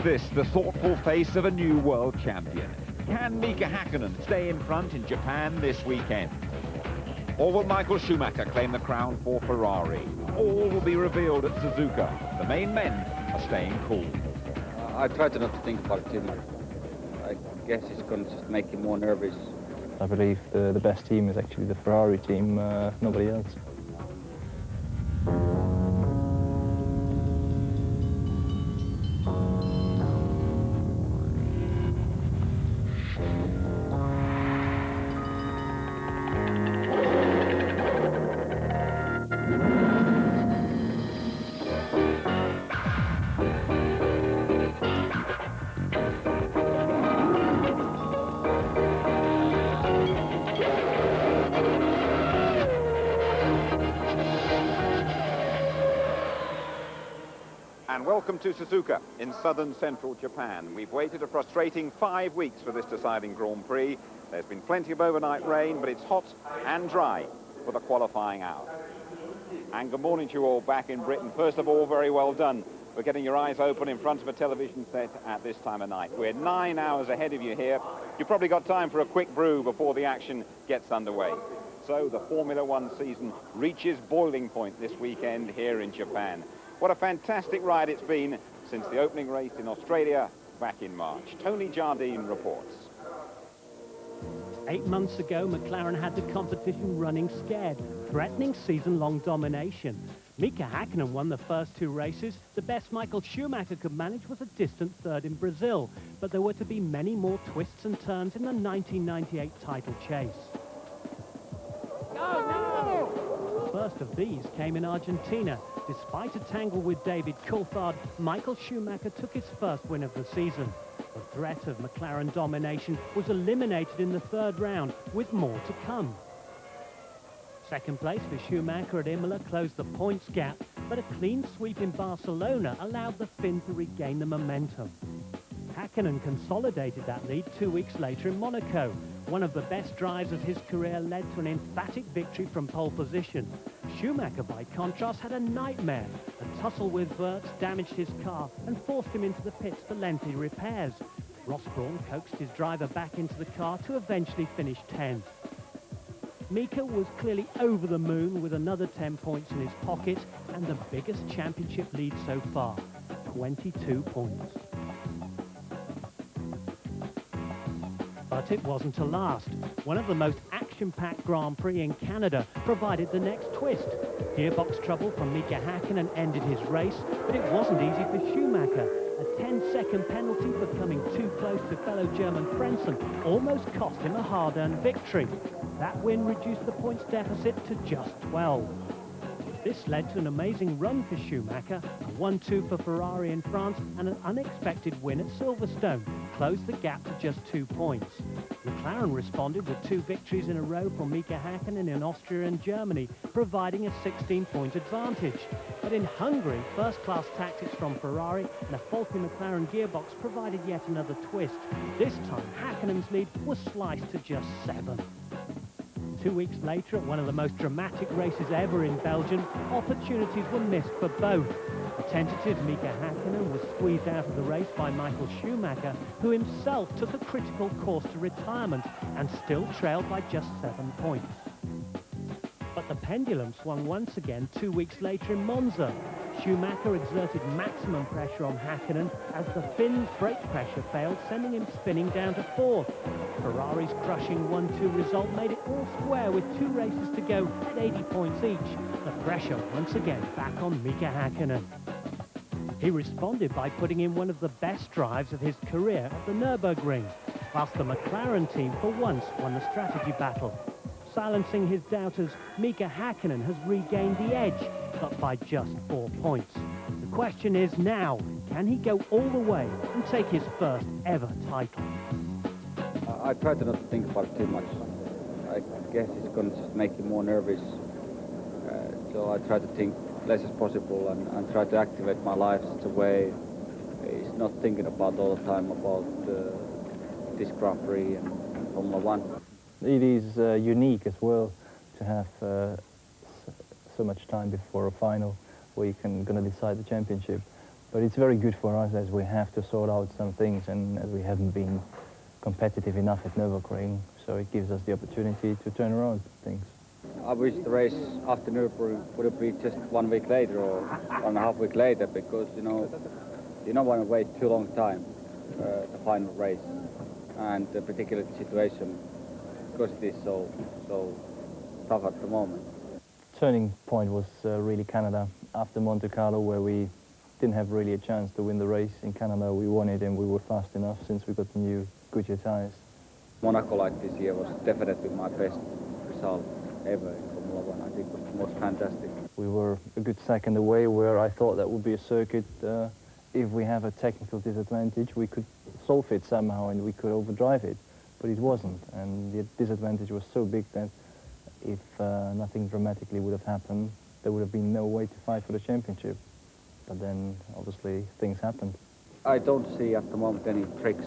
this the thoughtful face of a new world champion? Can Mika Hakkinen stay in front in Japan this weekend? Or will Michael Schumacher claim the crown for Ferrari? All will be revealed at Suzuka. The main men are staying cool. I try to not think about it too much. I guess it's going to just make him more nervous. I believe the best team is actually the Ferrari team, nobody else. And welcome to Suzuka in southern central Japan. We've waited a frustrating 5 weeks for this deciding Grand Prix. There's been plenty of overnight rain, but it's hot and dry for the qualifying hour. And good morning to you all back in Britain. First of all, very well done for getting your eyes open in front of a television set at this time of night. We're 9 hours ahead of you here. You've probably got time for a quick brew before the action gets underway. So the Formula One season reaches boiling point this weekend here in Japan. What a fantastic ride it's been since the opening race in Australia back in March. Tony Jardine reports. 8 months ago, McLaren had the competition running scared, threatening season-long domination. Mika Hakkinen won the first 2 races. The best Michael Schumacher could manage was a distant third in Brazil. But there were to be many more twists and turns in the 1998 title chase. First of these came in Argentina. Despite a tangle with David Coulthard, Michael Schumacher took his first win of the season. The threat of McLaren domination was eliminated in the 3rd round, with more to come. Second place for Schumacher at Imola closed the points gap, but a clean sweep in Barcelona allowed the Finn to regain the momentum. Hakkinen consolidated that lead 2 weeks later in Monaco. One of the best drives of his career led to an emphatic victory from pole position. Schumacher, by contrast, had a nightmare. A tussle with Wirtz damaged his car and forced him into the pits for lengthy repairs. Ross Brawn coaxed his driver back into the car to eventually finish 10th. Mika was clearly over the moon with another 10 points in his pocket and the biggest championship lead so far, 22 points. But it wasn't to last. One of the most action-packed Grand Prix in Canada provided the next twist. Gearbox trouble from Mika Hakkinen ended his race, but it wasn't easy for Schumacher. A 10-second penalty for coming too close to fellow German Frentzen almost cost him a hard-earned victory. That win reduced the points deficit to just 12. This led to an amazing run for Schumacher, a 1-2 for Ferrari in France, and an unexpected win at Silverstone closed the gap to just 2 points. McLaren responded with 2 victories in a row for Mika Hakkinen in Austria and Germany, providing a 16-point advantage. But in Hungary, first-class tactics from Ferrari and a faulty McLaren gearbox provided yet another twist. This time, Hakkinen's lead was sliced to just 7. 2 weeks later, at one of the most dramatic races ever in Belgium, opportunities were missed for both. A tentative Mika Hakkinen was squeezed out of the race by Michael Schumacher, who himself took a critical course to retirement and still trailed by just 7 points. But the pendulum swung once again 2 weeks later in Monza. Schumacher exerted maximum pressure on Hakkinen as the Finn's brake pressure failed, sending him spinning down to 4th. Ferrari's crushing 1-2 result made it all square with 2 races to go at 80 points each. The pressure once again back on Mika Hakkinen. He responded by putting in one of the best drives of his career at the Nürburgring, whilst the McLaren team for once won the strategy battle. Silencing his doubters, Mika Hakkinen has regained the edge, but by just 4 points. The question is now, can he go all the way and take his first ever title? I try to not think about it too much. I guess it's going to just make him more nervous. So I try to think less as possible and try to activate my life in such a way he's not thinking about all the time about this Grand Prix and Formula One. It is unique as well to have so much time before a final where you can gonna decide the championship. But it's very good for us as we have to sort out some things and as we haven't been competitive enough at Nürburgring, so it gives us the opportunity to turn around things. I wish the race after Nürburgring would have been just 1 week later or 1.5 weeks later, because, you don't want to wait too long time the final race, and the particular situation, because it is so tough at the moment. Turning point was really Canada after Monte Carlo, where we didn't have really a chance to win the race. In Canada we won it and we were fast enough since we got the new Goodyear tyres. Monaco like this year was definitely my best result ever in Formula 1. I think it was the most fantastic. We were a good second away, where I thought that would be a circuit, if we have a technical disadvantage, we could solve it somehow and we could overdrive it, but it wasn't, and the disadvantage was so big that if nothing dramatically would have happened, there would have been no way to fight for the championship. But then, obviously, things happened. I don't see at the moment any tricks,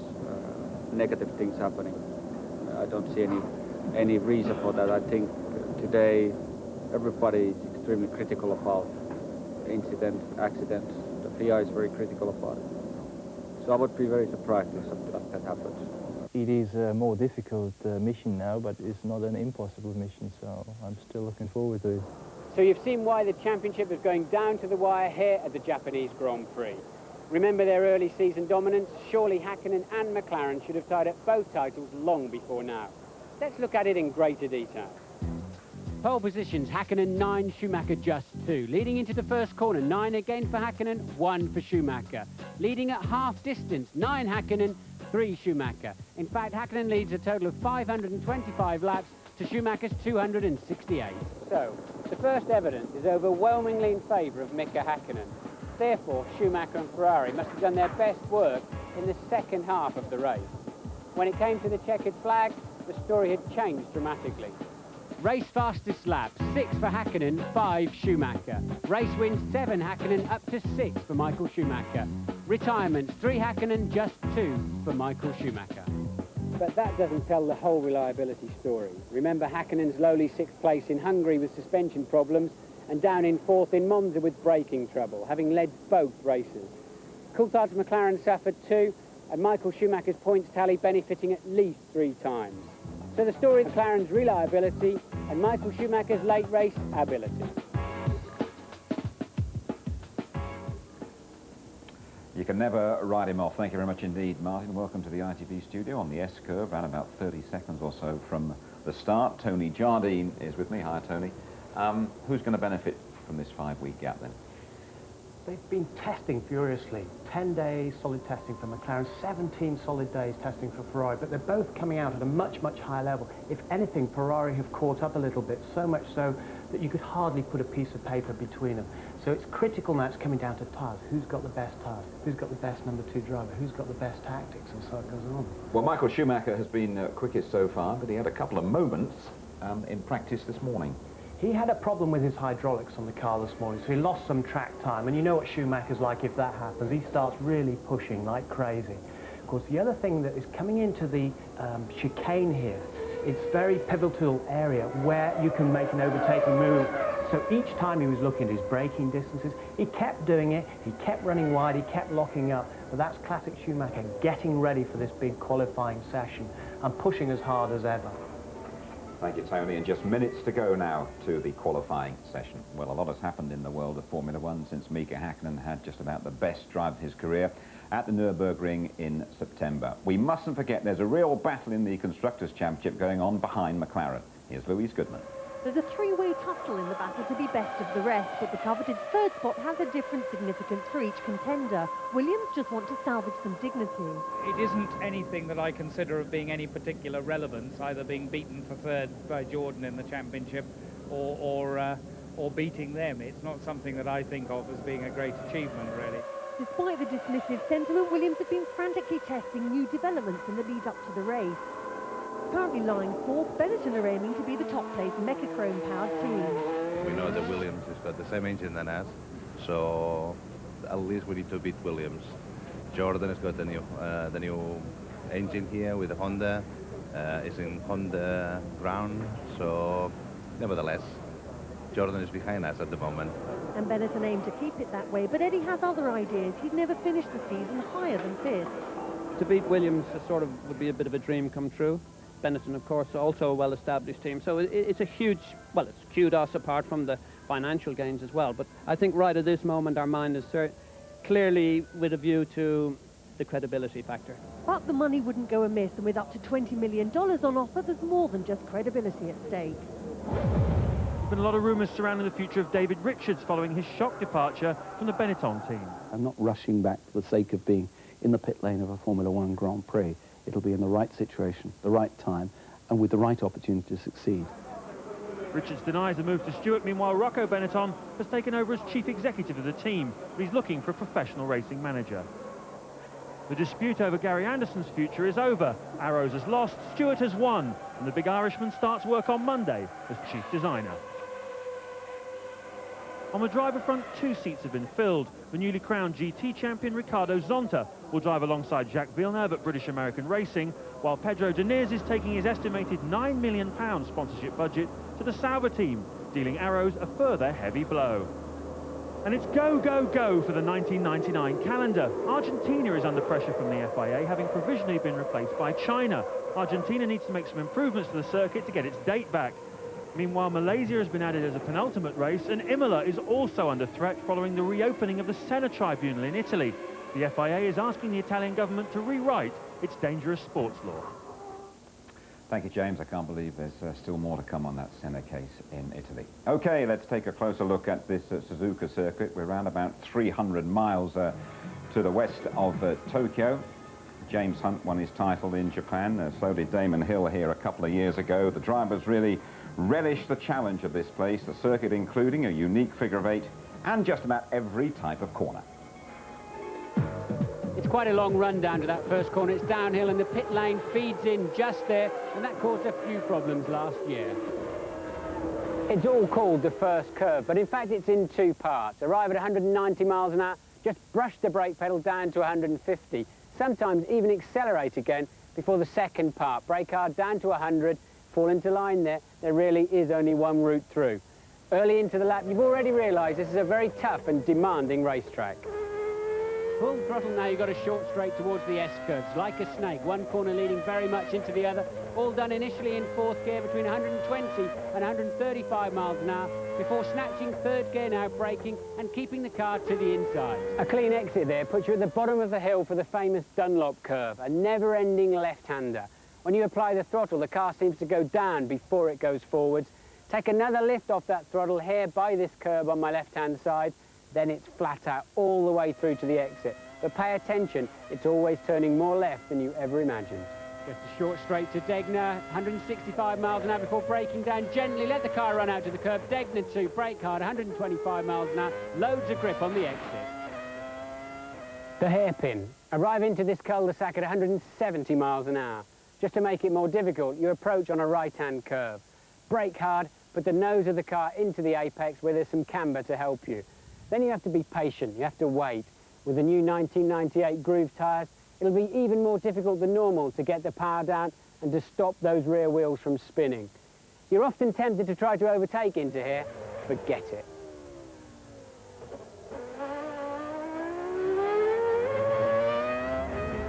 negative things happening. I don't see any reason for that. I think today everybody is extremely critical about incidents, accidents. The FIA is very critical about it. So I would be very surprised if something like that happens. It is a more difficult mission now, but it's not an impossible mission, so I'm still looking forward to it. So you've seen why the championship is going down to the wire here at the Japanese Grand Prix. Remember their early season dominance? Surely Häkkinen and McLaren should have tied up both titles long before now. Let's look at it in greater detail. Pole positions, Häkkinen 9, Schumacher just 2. Leading into the first corner, 9 again for Häkkinen, 1 for Schumacher. Leading at half distance, 9 Häkkinen, 3 Schumacher. In fact, Häkkinen leads a total of 525 laps to Schumacher's 268. So, the first evidence is overwhelmingly in favour of Mika Häkkinen. Therefore, Schumacher and Ferrari must have done their best work in the second half of the race. When it came to the checkered flag, the story had changed dramatically. Race fastest lap, 6 for Häkkinen, 5 Schumacher. Race wins, 7 Häkkinen, up to 6 for Michael Schumacher. Retirements, 3 Häkkinen, just 2 for Michael Schumacher. But that doesn't tell the whole reliability story. Remember Häkkinen's lowly 6th place in Hungary with suspension problems, and down in 4th in Monza with braking trouble, having led both races. Coulthard's McLaren suffered too, and Michael Schumacher's points tally benefiting at least 3 times. So the story of McLaren's reliability and Michael Schumacher's late race ability. You can never write him off. Thank you very much indeed, Martin. Welcome to the ITV studio on the S-curve, around about 30 seconds or so from the start. Tony Jardine is with me. Hi, Tony. Who's going to benefit from this 5-week gap then? They've been testing furiously. 10 days solid testing for McLaren, 17 solid days testing for Ferrari, but they're both coming out at a much, much higher level. If anything, Ferrari have caught up a little bit, so much so that you could hardly put a piece of paper between them. So it's critical now, it's coming down to tyres. Who's got the best tyres? Who's got the best number 2 driver? Who's got the best tactics? And so it goes on. Well, Michael Schumacher has been quickest so far, but he had a couple of moments in practice this morning. He had a problem with his hydraulics on the car this morning, so he lost some track time. And you know what Schumacher's like if that happens. He starts really pushing like crazy. Of course, the other thing that is coming into the chicane here, it's a very pivotal area where you can make an overtaking move. So each time he was looking at his braking distances, he kept doing it, he kept running wide, he kept locking up. But that's classic Schumacher, getting ready for this big qualifying session and pushing as hard as ever. Thank you, Tony. And just minutes to go now to the qualifying session. Well, a lot has happened in the world of Formula 1 since Mika Häkkinen had just about the best drive of his career at the Nürburgring in September. We mustn't forget there's a real battle in the Constructors' Championship going on behind McLaren. Here's Louise Goodman. There's a 3-way tussle in the battle to be best of the rest, but the coveted third spot has a different significance for each contender. Williams just want to salvage some dignity. It isn't anything that I consider of being any particular relevance, either being beaten for third by Jordan in the championship or beating them. It's not something that I think of as being a great achievement, really. Despite the dismissive sentiment, Williams have been frantically testing new developments in the lead-up to the race. Currently lying fourth, Benetton are aiming to be the top-placed Mechachrome-powered team. We know that Williams has got the same engine than us, so at least we need to beat Williams. Jordan has got the new engine here with the Honda. It's in Honda ground, so nevertheless, Jordan is behind us at the moment. And Benetton aimed to keep it that way, but Eddie has other ideas. He'd never finished the season higher than 5th. To beat Williams sort of would be a bit of a dream come true. Benetton, of course, also a well-established team. So it's a huge, well, it's kudos apart from the financial gains as well. But I think right at this moment our mind is clearly with a view to the credibility factor. But the money wouldn't go amiss, and with up to $20 million on offer, there's more than just credibility at stake. There's been a lot of rumours surrounding the future of David Richards following his shock departure from the Benetton team. I'm not rushing back for the sake of being in the pit lane of a Formula One Grand Prix. It'll be in the right situation, the right time, and with the right opportunity to succeed. Richards denies the move to Stewart. Meanwhile, Rocco Benetton has taken over as chief executive of the team, but he's looking for a professional racing manager. The dispute over Gary Anderson's future is over. Arrows has lost, Stewart has won, and the big Irishman starts work on Monday as chief designer. On the driver front, 2 seats have been filled. The newly crowned GT champion Ricardo Zonta will drive alongside Jacques Villeneuve at British American Racing, while Pedro Diniz is taking his estimated £9 million sponsorship budget to the Sauber team, dealing Arrows a further heavy blow. And it's go, go, go for the 1999 calendar. Argentina is under pressure from the FIA, having provisionally been replaced by China. Argentina needs to make some improvements to the circuit to get its date back. Meanwhile, Malaysia has been added as a penultimate race, and Imola is also under threat following the reopening of the Senna Tribunal in Italy. The FIA is asking the Italian government to rewrite its dangerous sports law. Thank you, James. I can't believe there's still more to come on that Senna case in Italy. OK, let's take a closer look at this Suzuka circuit. We're around about 300 miles to the west of Tokyo. James Hunt won his title in Japan. So did Damon Hill here a couple of years ago. The drivers really relish the challenge of this place, the circuit including a unique figure of 8 and just about every type of corner. It's quite a long run down to that first corner. It's downhill and the pit lane feeds in just there, and that caused a few problems last year. It's all called the first curve, but in fact it's in 2 parts. Arrive at 190 miles an hour, just brush the brake pedal down to 150, sometimes even accelerate again before the second part. Brake hard down to 100, fall into line there. There really is only one route through. Early into the lap, you've already realised this is a very tough and demanding racetrack. Full throttle now, you've got a short straight towards the S-curves, like a snake, one corner leading very much into the other, all done initially in 4th gear between 120 and 135 miles an hour, before snatching 3rd gear now, braking and keeping the car to the inside. A clean exit there puts you at the bottom of the hill for the famous Dunlop curve, a never-ending left-hander. When you apply the throttle, the car seems to go down before it goes forwards. Take another lift off that throttle here by this curb on my left-hand side, then it's flat out all the way through to the exit. But pay attention, it's always turning more left than you ever imagined. Just a short straight to Degner, 165 miles an hour before braking down gently. Let the car run out to the curb. Degner 2, brake hard, 125 miles an hour. Loads of grip on the exit. The hairpin. Arrive into this cul-de-sac at 170 miles an hour. Just to make it more difficult, you approach on a right-hand curve. Brake hard, put the nose of the car into the apex where there's some camber to help you. Then you have to be patient, you have to wait. With the new 1998 groove tyres, it'll be even more difficult than normal to get the power down and to stop those rear wheels from spinning. You're often tempted to try to overtake into here, forget it.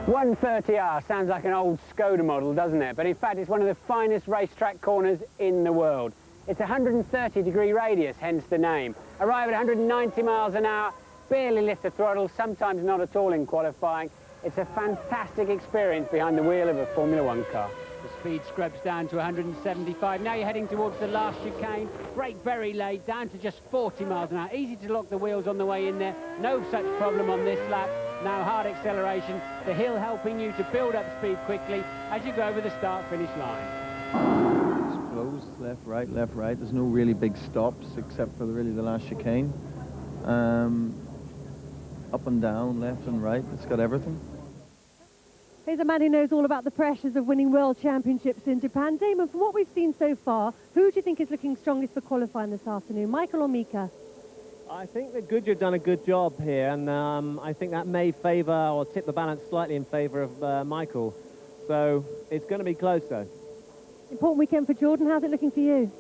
.130R sounds like an old Skoda model, doesn't it? But in fact, it's one of the finest racetrack corners in the world. It's a 130-degree radius, hence the name. Arrive at 190 miles an hour, barely lift the throttle, sometimes not at all in qualifying. It's a fantastic experience behind the wheel of a Formula One car. The speed scrubs down to 175. Now you're heading towards the last chicane. Brake very late, down to just 40 miles an hour. Easy to lock the wheels on the way in there. No such problem on this lap. Now hard acceleration. The hill helping you to build up speed quickly as you go over the start-finish line. Closed, left, right, left, right. There's no really big stops except for really the last chicane. Up and down, left and right. It's got everything. Here's a man who knows all about the pressures of winning world championships in Japan. Damon, from what we've seen so far, who do you think is looking strongest for qualifying this afternoon, Michael or Mika? I think that Goodyear have done a good job here, and I think that may favour or tip the balance slightly in favour of Michael. So it's going to be close, though. Important weekend for Jordan. How's it looking for you?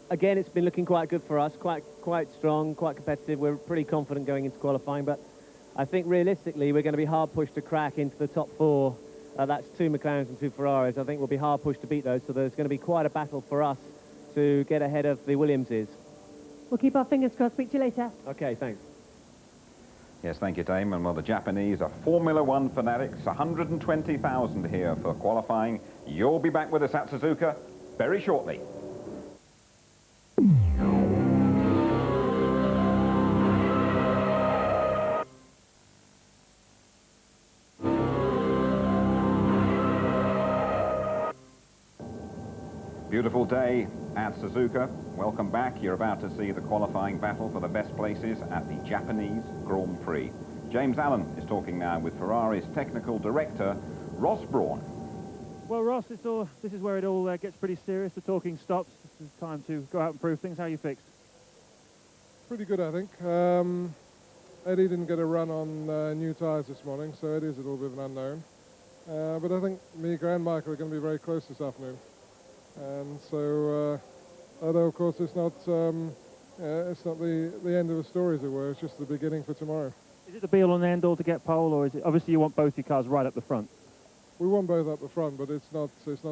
again, it's been looking quite good for us, quite strong, quite competitive. We're pretty confident going into qualifying, but I think realistically we're going to be hard pushed to crack into the top 4. That's 2 McLarens and 2 Ferraris. I think we'll be hard pushed to beat those, so there's going to be quite a battle for us to get ahead of the Williamses. We'll keep our fingers crossed. Speak to you later. Okay, thanks. Yes, thank you, Damon. Well, the Japanese are Formula One fanatics. 120,000 here for qualifying. You'll be back with us at Suzuka very shortly. Beautiful day at Suzuka. Welcome back. You're about to see the qualifying battle for the best places at the Japanese Grand Prix. James Allen is talking now with Ferrari's technical director, Ross Brawn. Well, Ross, this is where it all gets pretty serious. The talking stops. This is time to go out and prove things. How are you fixed? Pretty good, I think. Eddie didn't get a run on new tyres this morning, so it is a little bit of an unknown. But I think Mika and Michael are going to be very close this afternoon. And so, although of course it's not the end of the story, as it were, it's just the beginning for tomorrow. Is it the be-all and end-all to get pole, or is it, obviously you want both your cars right up the front? We want both up the front, but it's not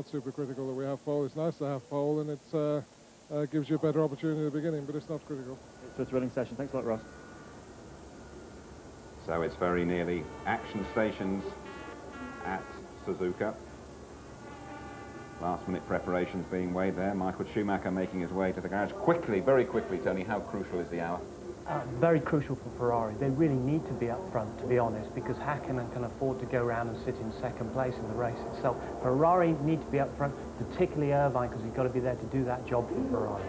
super critical that we have pole. It's nice to have pole, and it gives you a better opportunity at the beginning, but it's not critical. It's a thrilling session. Thanks a lot, Ross. So it's very nearly action stations at Suzuka. Last-minute preparations being weighed there. Michael Schumacher making his way to the garage. Quickly, very quickly, Tony, how crucial is the hour? Very crucial for Ferrari. They really need to be up front, to be honest, because Hakkinen can afford to go around and sit in second place in the race itself. Ferrari need to be up front, particularly Irvine, because he's got to be there to do that job for Ferrari.